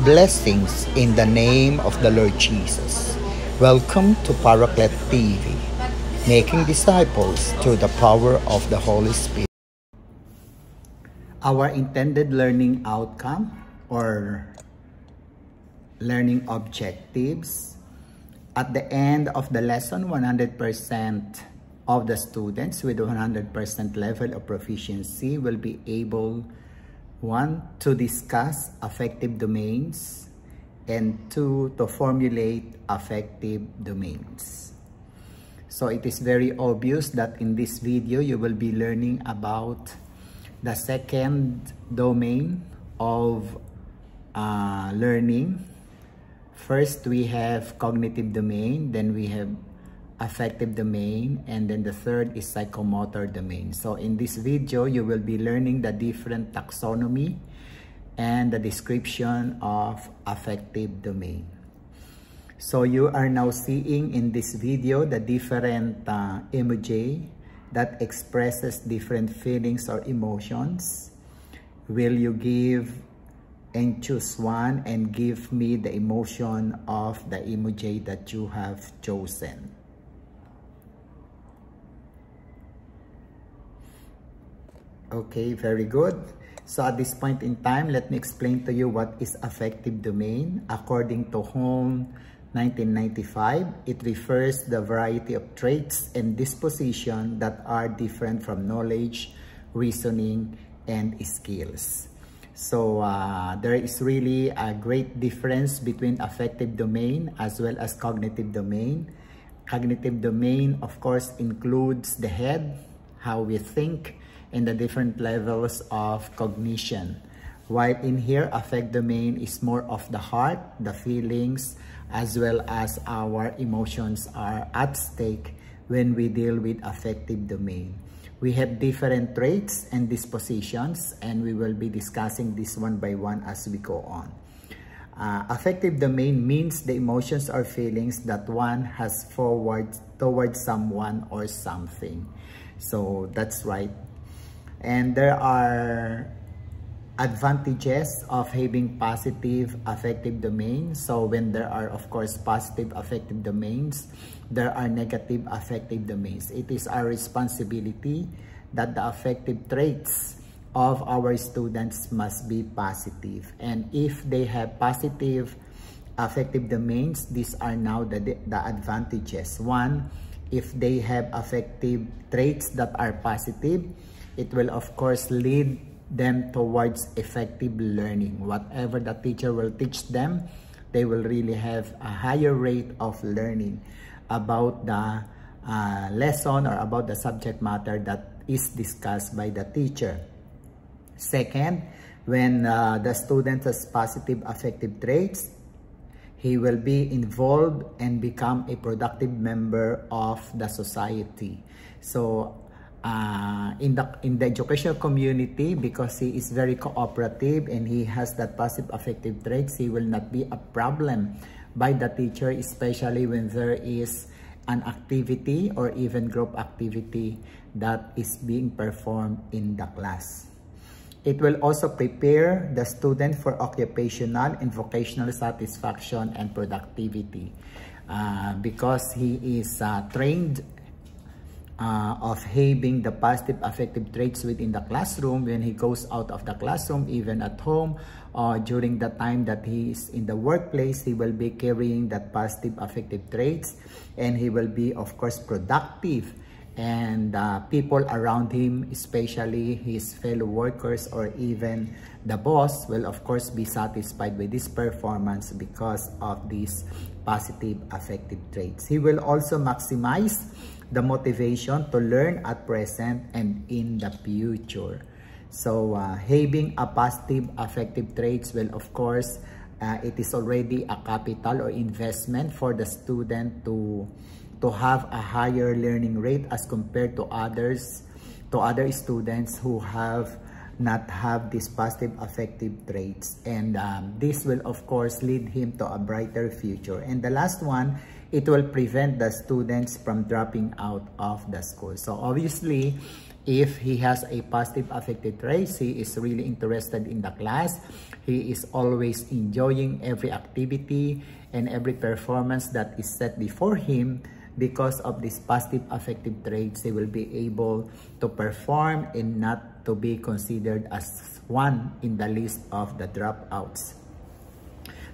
Blessings in the name of the Lord Jesus. Welcome to Paraclete TV, making disciples through the power of the Holy Spirit. Our intended learning outcome or learning objectives. At the end of the lesson, 100% of the students with 100% level of proficiency will be able, 1, to discuss affective domains, and 2, to formulate affective domains. So it is very obvious that in this video, you will be learning about the second domain of learning. First, we have cognitive domain, then we have affective domain, and then the third is psychomotor domain. So in this video, you will be learning the different taxonomy and the description of affective domain. So you are now seeing in this video the different emoji that expresses different feelings or emotions. Will you give and choose one and give me the emotion of the emoji that you have chosen? Okay, very good. So at this point in time, let me explain to you what is affective domain. According to Home 1995, it refers the variety of traits and disposition that are different from knowledge, reasoning, and skills. So there is really a great difference between affective domain as well as cognitive domain. Cognitive domain, of course, includes the head, how we think, and the different levels of cognition. While in here, affect domain is more of the heart, the feelings, as well as our emotions are at stake when we deal with affective domain. We have different traits and dispositions, and we will be discussing this one by one as we go on. Affective domain means the emotions or feelings that one has towards someone or something. So that's right. And there are advantages of having positive affective domains. So when there are, of course, positive affective domains, there are negative affective domains. It is our responsibility that the affective traits of our students must be positive. And if they have positive affective domains, these are now the advantages. 1, if they have affective traits that are positive, it will of course lead them towards effective learning. Whatever the teacher will teach them, they will really have a higher rate of learning about the lesson or about the subject matter that is discussed by the teacher. Second, when the student has positive affective traits, he will be involved and become a productive member of the society. So in the educational community, because he is very cooperative and he has that positive affective traits, he will not be a problem by the teacher, especially when there is an activity or even group activity that is being performed in the class. It will also prepare the student for occupational and vocational satisfaction and productivity because he is trained of having the positive affective traits within the classroom. When he goes out of the classroom, even at home, or during the time that he is in the workplace, he will be carrying that positive affective traits, and he will be, of course, productive. And people around him, especially his fellow workers or even the boss, will of course be satisfied with this performance because of these positive affective traits. He will also maximize the motivation to learn at present and in the future. So having a positive affective traits will, of course, it is already a capital or investment for the student to have a higher learning rate as compared to other students who have not have these positive affective traits. And this will, of course, lead him to a brighter future. And the last one, it will prevent the students from dropping out of the school. So obviously, If he has a positive affective traits, he is really interested in the class. He is always enjoying every activity and every performance that is set before him. Because of these positive affective traits, he will be able to perform and not to be considered as one in the list of the dropouts.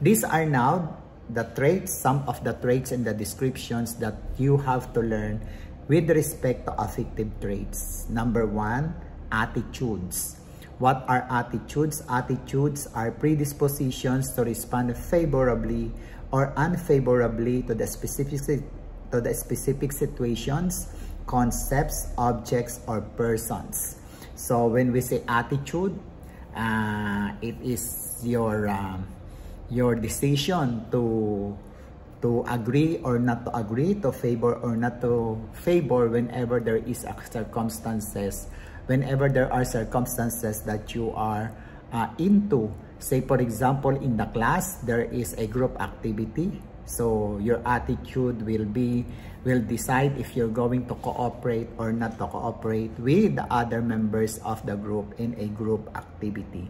These are now the traits, some of the traits and the descriptions that you have to learn with respect to affective traits. Number 1, attitudes. What are attitudes? Attitudes are predispositions to respond favorably or unfavorably to the specific situations, concepts, objects, or persons. So when we say attitude, it is your decision to agree or not to agree, to favor or not to favor whenever there is circumstances, whenever there are circumstances that you are into. Say for example, in the class there is a group activity, so your attitude will decide if you're going to cooperate or not to cooperate with the other members of the group in a group activity.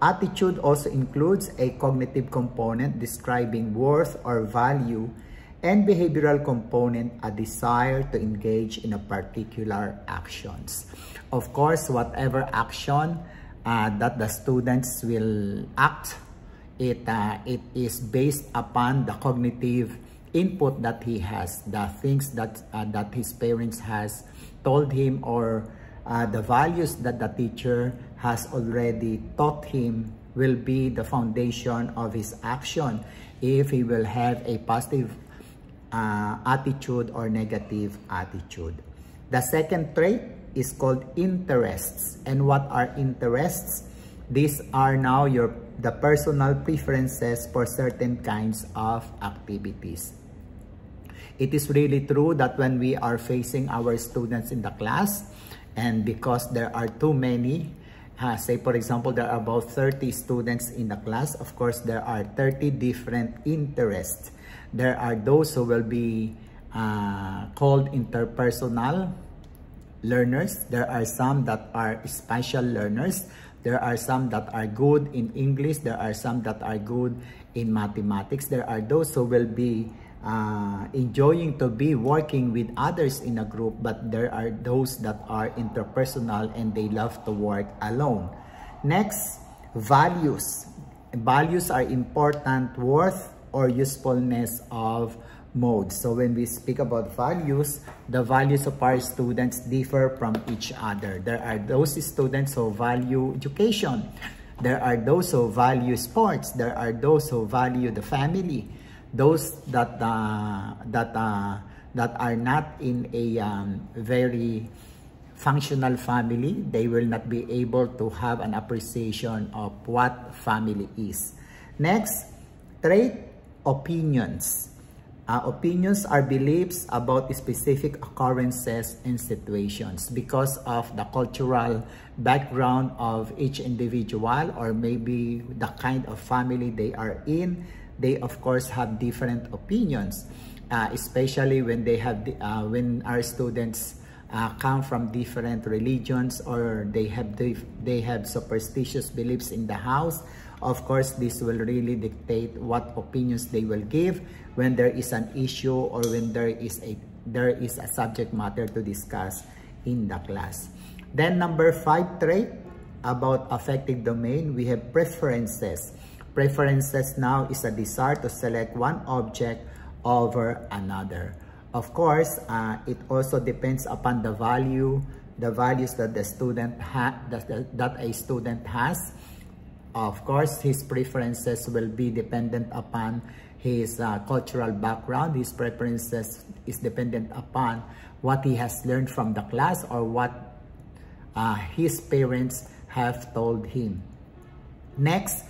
Attitude also includes a cognitive component describing worth or value, and behavioral component, a desire to engage in a particular actions. Of course, whatever action that the students will act, it is based upon the cognitive input that he has, the things that his parents has told him, or the values that the teacher has already taught him will be the foundation of his action, if he will have a positive attitude or negative attitude. The second trait is called interests. And what are interests? These are now the personal preferences for certain kinds of activities. It is really true that when we are facing our students in the class, and because there are too many, say for example, there are about 30 students in the class, of course there are 30 different interests. There are those who will be called interpersonal learners. There are some that are special learners. There are some that are good in English. There are some that are good in mathematics. There are those who will be enjoying to be working with others in a group, but there are those that are interpersonal and they love to work alone. Next, values. Values are important worth or usefulness of modes. So when we speak about values, the values of our students differ from each other. There are those students who value education. There are those who value sports. There are those who value the family. Those that are not in a very functional family, they will not be able to have an appreciation of what family is. Next, trait, opinions. Opinions are beliefs about specific occurrences and situations. Because of the cultural background of each individual, or maybe the kind of family they are in, they of course have different opinions, especially when they have when our students come from different religions, or they have superstitious beliefs in the house. Of course, this will really dictate what opinions they will give when there is an issue, or when there is a subject matter to discuss in the class. Then number 5 trait about affective domain, we have preferences. Preferences now is a desire to select one object over another. Of course, it also depends upon the values that the student that a student has. Of course, his preferences will be dependent upon his cultural background. His preferences is dependent upon what he has learned from the class, or what his parents have told him. Next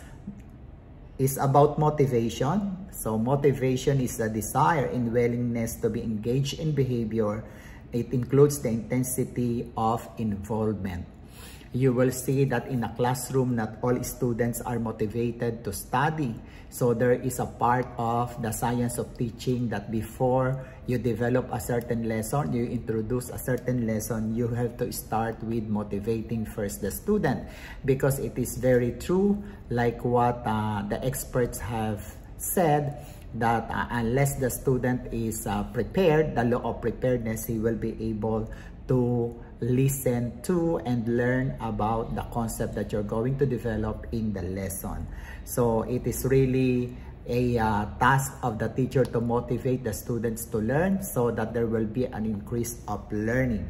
is about motivation. So motivation is a desire and willingness to be engaged in behavior. It includes the intensity of involvement. you will see that in a classroom, not all students are motivated to study. So there is a part of the science of teaching that before you develop a certain lesson, you introduce a certain lesson, you have to start with motivating first the student, because it is very true, like what the experts have said, that unless the student is prepared, the law of preparedness, he will be able to listen to and learn about the concept that you're going to develop in the lesson. So it is really a task of the teacher to motivate the students to learn, so that there will be an increase of learning.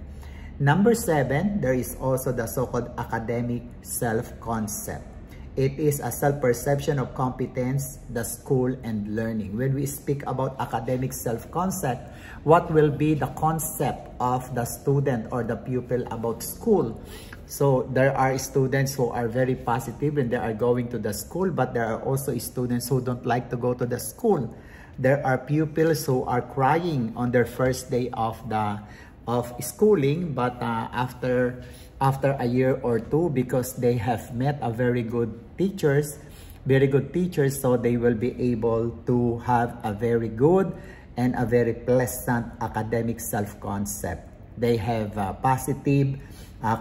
Number 7, there is also the so-called academic self-concept. It is a self-perception of competence, the school, and learning. When we speak about academic self-concept, what will be the concept of the student or the pupil about school? So there are students who are very positive when they are going to the school, but there are also students who don't like to go to the school. There are pupils who are crying on their first day of schooling, but after a year or two, because they have met a very good teachers, so they will be able to have a very good and a very pleasant academic self-concept. They have a positive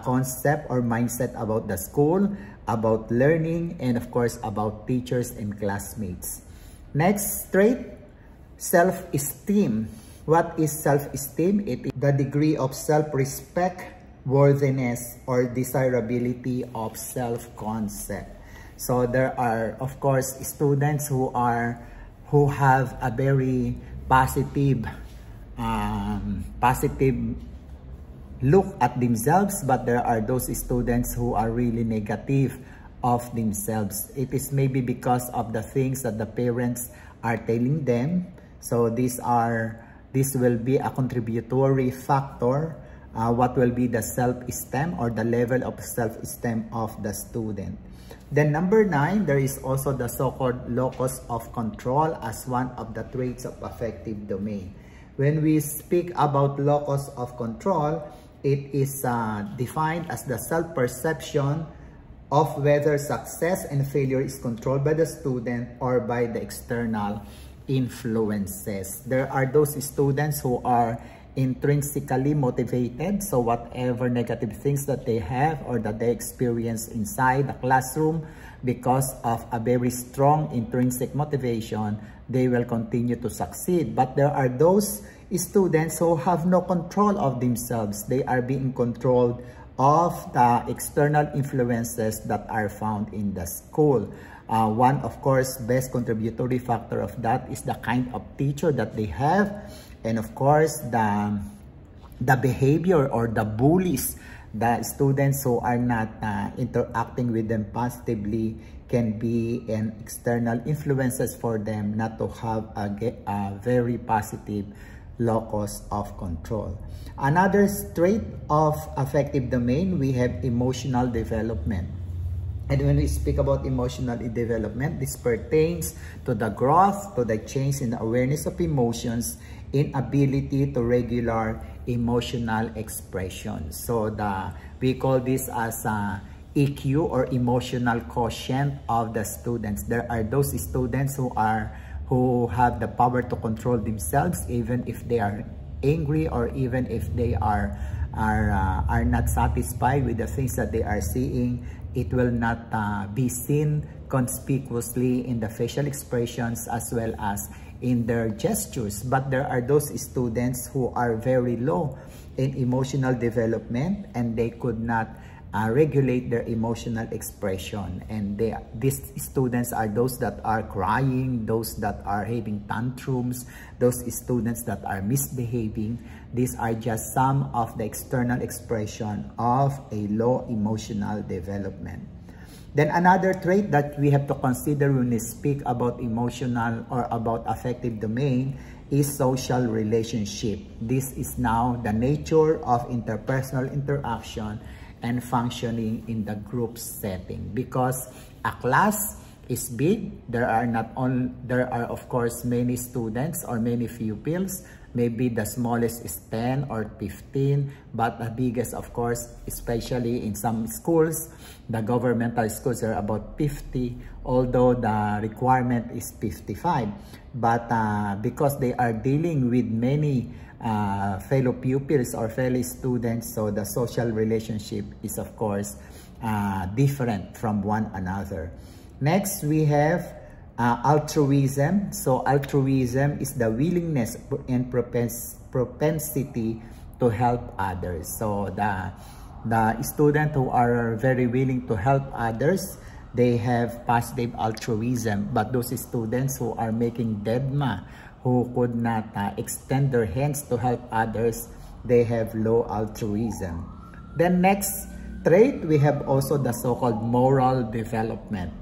concept or mindset about the school, about learning, and of course about teachers and classmates. Next trait, self-esteem. What is self-esteem? It is the degree of self-respect, worthiness, or desirability of self-concept. So there are, of course, students who have a very positive look at themselves, but there are those students who are really negative of themselves. It is maybe because of the things that the parents are telling them. So this will be a contributory factor. What will be the self-esteem or the level of self-esteem of the student. Then number 9, there is also the so-called locus of control as one of the traits of affective domain. When we speak about locus of control, it is defined as the self-perception of whether success and failure is controlled by the student or by the external influences. There are those students who are intrinsically motivated, so whatever negative things that they have or that they experience inside the classroom, because of a very strong intrinsic motivation, they will continue to succeed. But there are those students who have no control of themselves. They are being controlled of the external influences that are found in the school. One, of course, best contributory factor of that is the kind of teacher that they have. And of course, the behavior or the bullies, the students who are not interacting with them positively, can be an external influences for them not to have a very positive locus of control. Another trait of affective domain, we have emotional development. And when we speak about emotional development, this pertains to the growth, to the change in the awareness of emotions, in ability to regular emotional expression. So we call this as EQ or emotional quotient of the students. There are those students who have the power to control themselves, even if they are angry or even if they are not satisfied with the things that they are seeing. It will not be seen conspicuously in the facial expressions as well as in their gestures. But there are those students who are very low in emotional development, and they could not regulate their emotional expression. And these students are those that are crying, those that are having tantrums, those students that are misbehaving. These are just some of the external expression of a low emotional development. Then another trait that we have to consider when we speak about emotional or about affective domain is social relationship. This is now the nature of interpersonal interaction and functioning in the group setting. Because a class is big, there are of course many students or many pupils. Maybe the smallest is 10 or 15, but the biggest, of course, especially in some schools, the governmental schools are about 50, although the requirement is 55. But because they are dealing with many fellow pupils or fellow students, so the social relationship is, of course, different from one another. Next, we have altruism. So altruism is the willingness and propensity to help others. So the students who are very willing to help others, they have positive altruism. But those students who are making deadma, who could not extend their hands to help others, they have low altruism. Then next trait, we have also the so-called moral development.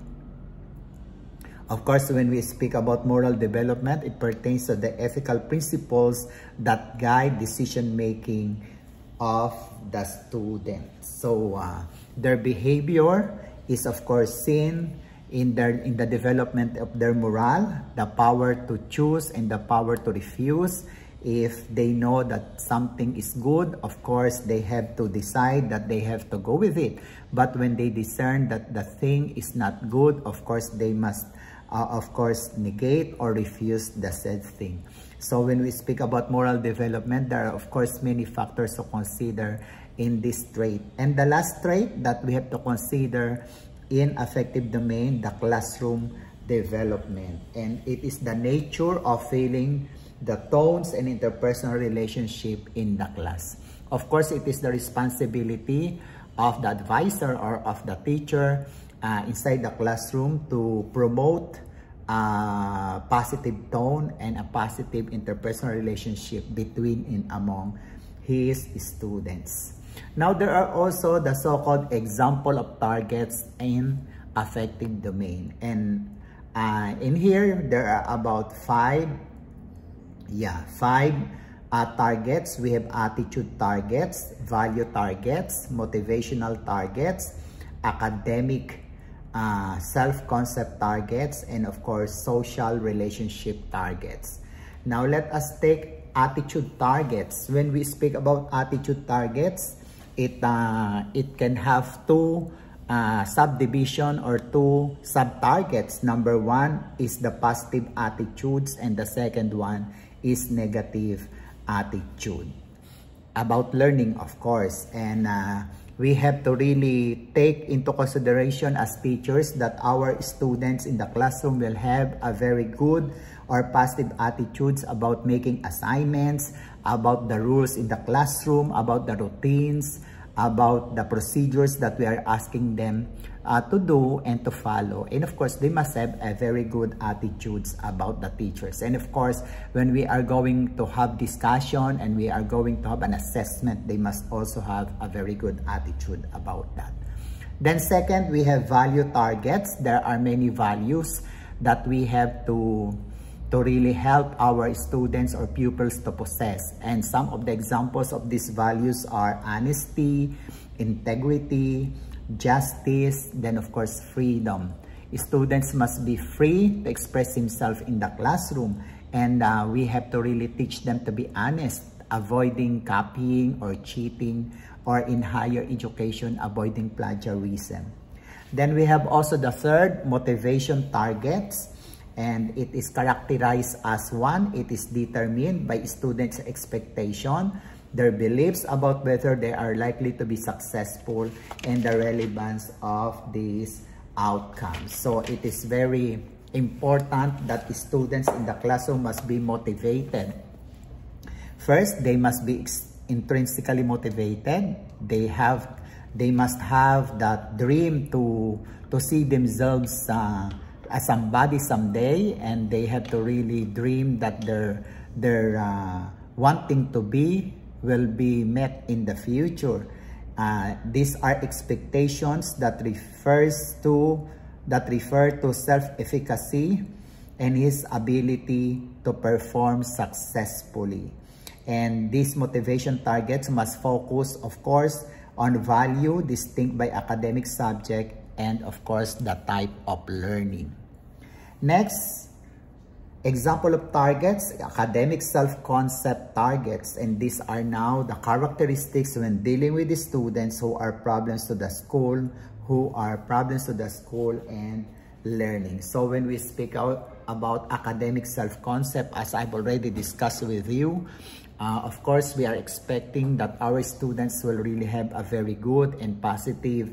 Of course, when we speak about moral development, it pertains to the ethical principles that guide decision-making of the students. So their behavior is, of course, seen in the development of their morale, the power to choose and the power to refuse. If they know that something is good, of course, they have to decide that they have to go with it. But when they discern that the thing is not good, of course, they must, negate or refuse the said thing. So when we speak about moral development, there are, of course, many factors to consider in this trait. And the last trait that we have to consider in affective domain, the classroom development. And it is the nature of feeling, the tones and interpersonal relationship in the class. Of course, it is the responsibility of the advisor or of the teacher inside the classroom to promote a positive tone and a positive interpersonal relationship between and among his students. Now, there are also the so-called example of targets in affective domain. And in here, there are about five targets. We have attitude targets, value targets, motivational targets, academic self-concept targets, and of course, social relationship targets. Now, let us take attitude targets. When we speak about attitude targets, it can have two subdivision or two sub-targets. Number one is the positive attitudes, and the second one is negative attitude. About learning, of course, and we have to really take into consideration as teachers that our students in the classroom will have a very good or positive attitudes about making assignments, about the rules in the classroom, about the routines, about the procedures that we are asking them to do and to follow. And of course, they must have a very good attitudes about the teachers. And of course, when we are going to have discussion and we are going to have an assessment, they must also have a very good attitude about that. Then second, we have value targets. There are many values that we have to really help our students or pupils to possess. And some of the examples of these values are honesty, integrity, justice, then of course freedom. Students must be free to express themselves in the classroom, and we have to really teach them to be honest, avoiding copying or cheating, or in higher education, avoiding plagiarism. Then we have also the third, motivation targets. And it is characterized as one, it is determined by students' expectation, their beliefs about whether they are likely to be successful, and the relevance of these outcomes. So it is very important that the students in the classroom must be motivated. First, they must be intrinsically motivated. They must have that dream to see themselves as somebody someday, and they have to really dream that their wanting to be will be met in the future. These are expectations that refer to self-efficacy and his ability to perform successfully. And these motivation targets must focus, of course, on value distinct by academic subject and of course the type of learning. Next, Example of targets, academic self-concept targets, and these are now the characteristics when dealing with the students who are problems to the school, and learning. So when we speak out about academic self-concept, as I've already discussed with you, of course, we are expecting that our students will really have a very good and positive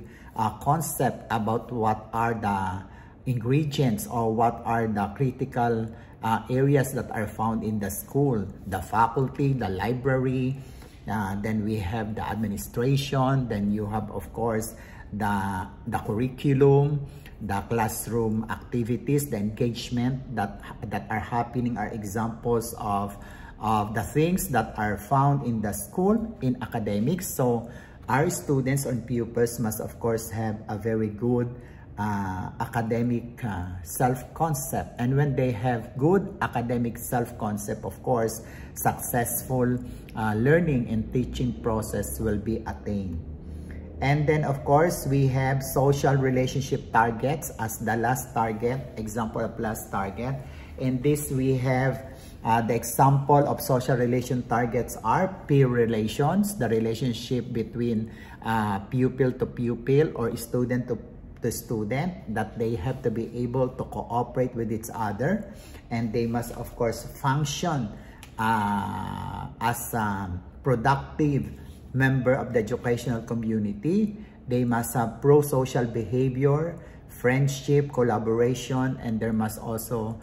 concept about what are the ingredients or what are the critical areas that are found in the school, the faculty, the library, then we have the administration, then you have, of course, the curriculum, the classroom activities, the engagement that are happening are examples of the things that are found in the school in academics. So our students and pupils must, of course, have a very good academic self-concept. And when they have good academic self-concept, of course, successful learning and teaching process will be attained. And then, of course, we have social relationship targets as the last target, example of last target. In this, we have the example of social relation targets are peer relations, the relationship between pupil to pupil or student to student, that they have to be able to cooperate with each other, and they must, of course, function as a productive member of the educational community. They must have pro-social behavior, friendship, collaboration, and there must also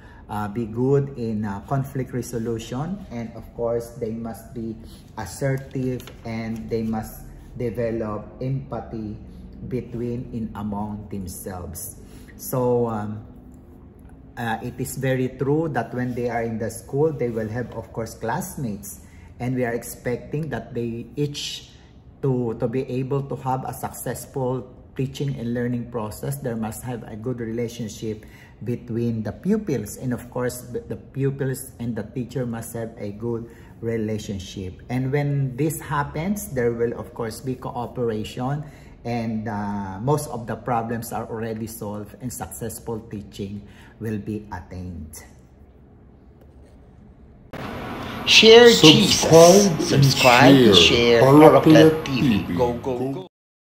be good in conflict resolution. And of course, they must be assertive, and they must develop empathy between and among themselves. So it is very true that when they are in the school, they will have, of course, classmates, and we are expecting that they each to be able to have a successful teaching and learning process. There must have a good relationship between the pupils, and of course the pupils and the teacher must have a good relationship. And when this happens, there will, of course, be cooperation, and most of the problems are already solved, and successful teaching will be attained. Share Jesus. Subscribe, share Orocle TV. Go, go, go.